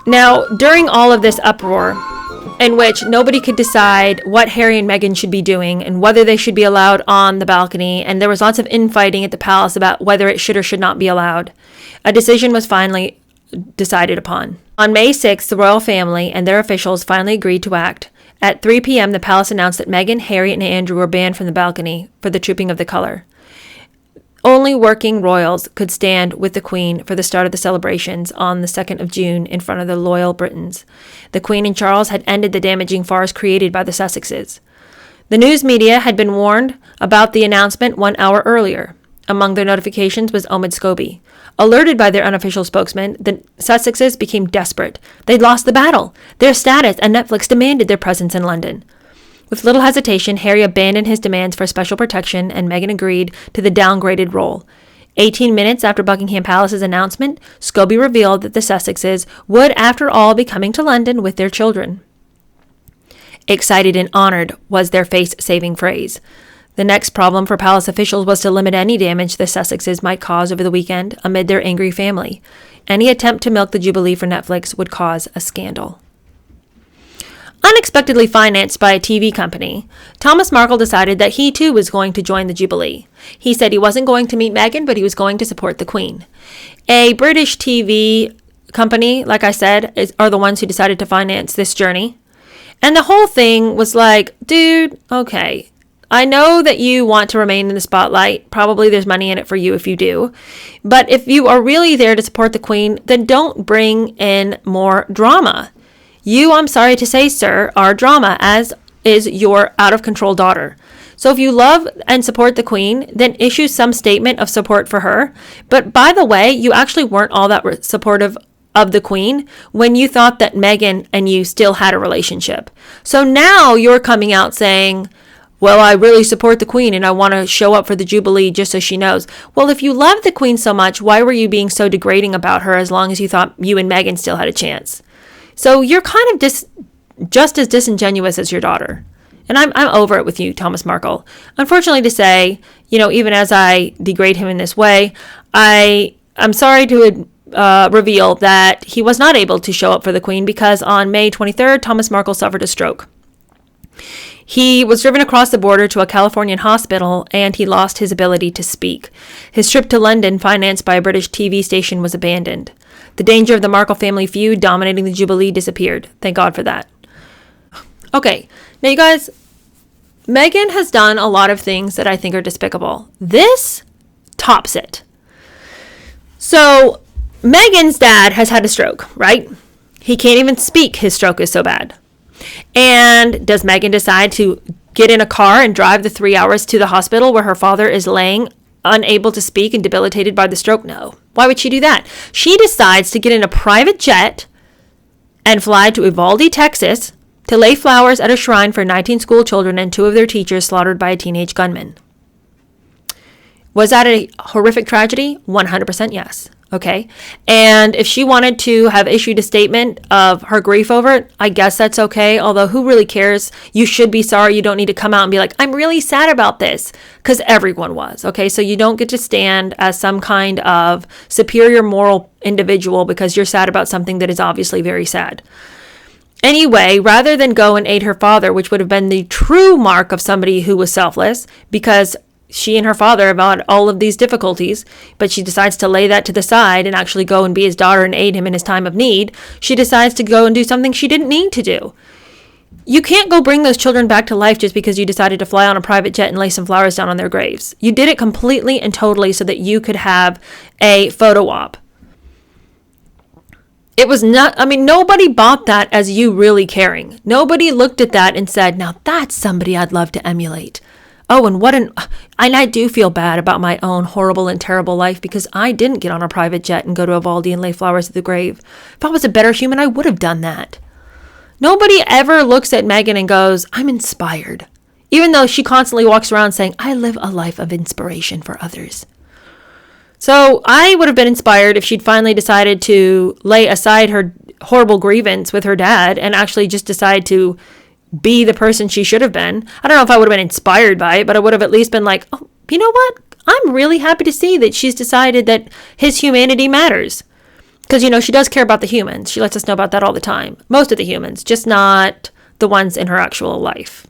Now, during all of this uproar, in which nobody could decide what Harry and Meghan should be doing and whether they should be allowed on the balcony, and there was lots of infighting at the palace about whether it should or should not be allowed, a decision was finally decided upon. On May 6th, the royal family and their officials finally agreed to act. At 3 p.m., the palace announced that Meghan, Harry, and Andrew were banned from the balcony for the Trooping of the Colour. Only working royals could stand with the Queen for the start of the celebrations on the 2nd of June in front of the loyal Britons. The Queen and Charles had ended the damaging farce created by the Sussexes. The news media had been warned about the announcement 1 hour earlier. Among their notifications was Omid Scobie. Alerted by their unofficial spokesman, the Sussexes became desperate. They'd lost the battle. Their status and Netflix demanded their presence in London. With little hesitation, Harry abandoned his demands for special protection, and Meghan agreed to the downgraded role. 18 minutes after Buckingham Palace's announcement, Scobie revealed that the Sussexes would, after all, be coming to London with their children. Excited and honored was their face-saving phrase. The next problem for palace officials was to limit any damage the Sussexes might cause over the weekend amid their angry family. Any attempt to milk the Jubilee for Netflix would cause a scandal. Unexpectedly financed by a TV company, Thomas Markle decided that he too was going to join the Jubilee. He said he wasn't going to meet Meghan, but he was going to support the Queen. A British TV company, like I said, are the ones who decided to finance this journey. And the whole thing was like, dude, okay, I know that you want to remain in the spotlight. Probably there's money in it for you if you do. But if you are really there to support the Queen, then don't bring in more drama. You, I'm sorry to say, sir, are drama, as is your out-of-control daughter. So if you love and support the Queen, then issue some statement of support for her. But by the way, you actually weren't all that supportive of the Queen when you thought that Meghan and you still had a relationship. So now you're coming out saying, well, I really support the Queen and I want to show up for the Jubilee just so she knows. Well, if you love the Queen so much, why were you being so degrading about her as long as you thought you and Meghan still had a chance? So you're kind of just as disingenuous as your daughter. And I'm over it with you, Thomas Markle. Unfortunately to say, even as I degrade him in this way, I'm sorry to reveal that he was not able to show up for the Queen because on May 23rd, Thomas Markle suffered a stroke. He was driven across the border to a Californian hospital and he lost his ability to speak. His trip to London, financed by a British TV station, was abandoned. The danger of the Markle family feud dominating the Jubilee disappeared. Thank God for that. Okay, now you guys, Meghan has done a lot of things that I think are despicable. This tops it. So, Meghan's dad has had a stroke, right? He can't even speak. His stroke is so bad. And does Meghan decide to get in a car and drive the 3 hours to the hospital where her father is laying unable to speak and debilitated by the stroke? No. Why would she do that? She decides to get in a private jet and fly to Uvalde, Texas, to lay flowers at a shrine for 19 school children and 2 of their teachers slaughtered by a teenage gunman. Was that a horrific tragedy? 100% yes. Okay. And if she wanted to have issued a statement of her grief over it, I guess that's okay. Although who really cares? You should be sorry. You don't need to come out and be like, I'm really sad about this, because everyone was. Okay. So you don't get to stand as some kind of superior moral individual because you're sad about something that is obviously very sad. Anyway, rather than go and aid her father, which would have been the true mark of somebody who was selfless, because she and her father have had all of these difficulties, but she decides to lay that to the side and actually go and be his daughter and aid him in his time of need. She decides to go and do something she didn't need to do. You can't go bring those children back to life just because you decided to fly on a private jet and lay some flowers down on their graves. You did it completely and totally so that you could have a photo op. It was not, nobody bought that as you really caring. Nobody looked at that and said, now that's somebody I'd love to emulate. Oh, and I do feel bad about my own horrible and terrible life because I didn't get on a private jet and go to Uvalde and lay flowers at the grave. If I was a better human, I would have done that. Nobody ever looks at Meghan and goes, I'm inspired. Even though she constantly walks around saying, I live a life of inspiration for others. So I would have been inspired if she'd finally decided to lay aside her horrible grievance with her dad and actually just decide to be the person she should have been. I don't know if I would have been inspired by it, but I would have at least been like, oh, you know what? I'm really happy to see that she's decided that his humanity matters. Because, she does care about the humans. She lets us know about that all the time. Most of the humans, just not the ones in her actual life.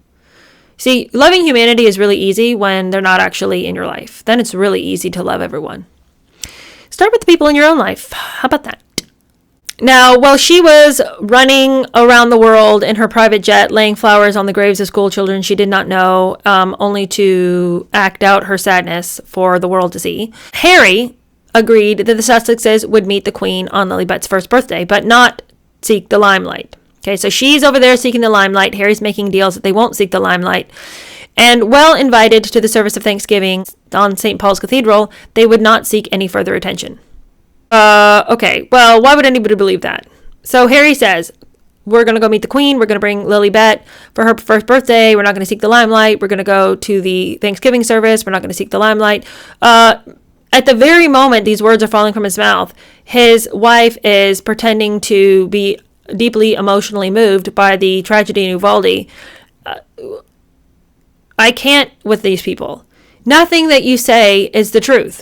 See, loving humanity is really easy when they're not actually in your life. Then it's really easy to love everyone. Start with the people in your own life. How about that? Now, while she was running around the world in her private jet, laying flowers on the graves of school children she did not know, only to act out her sadness for the world to see, Harry agreed that the Sussexes would meet the Queen on Lilibet's first birthday, but not seek the limelight. Okay, so she's over there seeking the limelight. Harry's making deals that they won't seek the limelight. And well invited to the service of Thanksgiving on St. Paul's Cathedral, they would not seek any further attention. Okay, well, why would anybody believe that? So Harry says, we're going to go meet the Queen. We're going to bring Lilibet for her first birthday. We're not going to seek the limelight. We're going to go to the Thanksgiving service. We're not going to seek the limelight. At the very moment these words are falling from his mouth, his wife is pretending to be deeply emotionally moved by the tragedy in Uvalde. I can't with these people. Nothing that you say is the truth.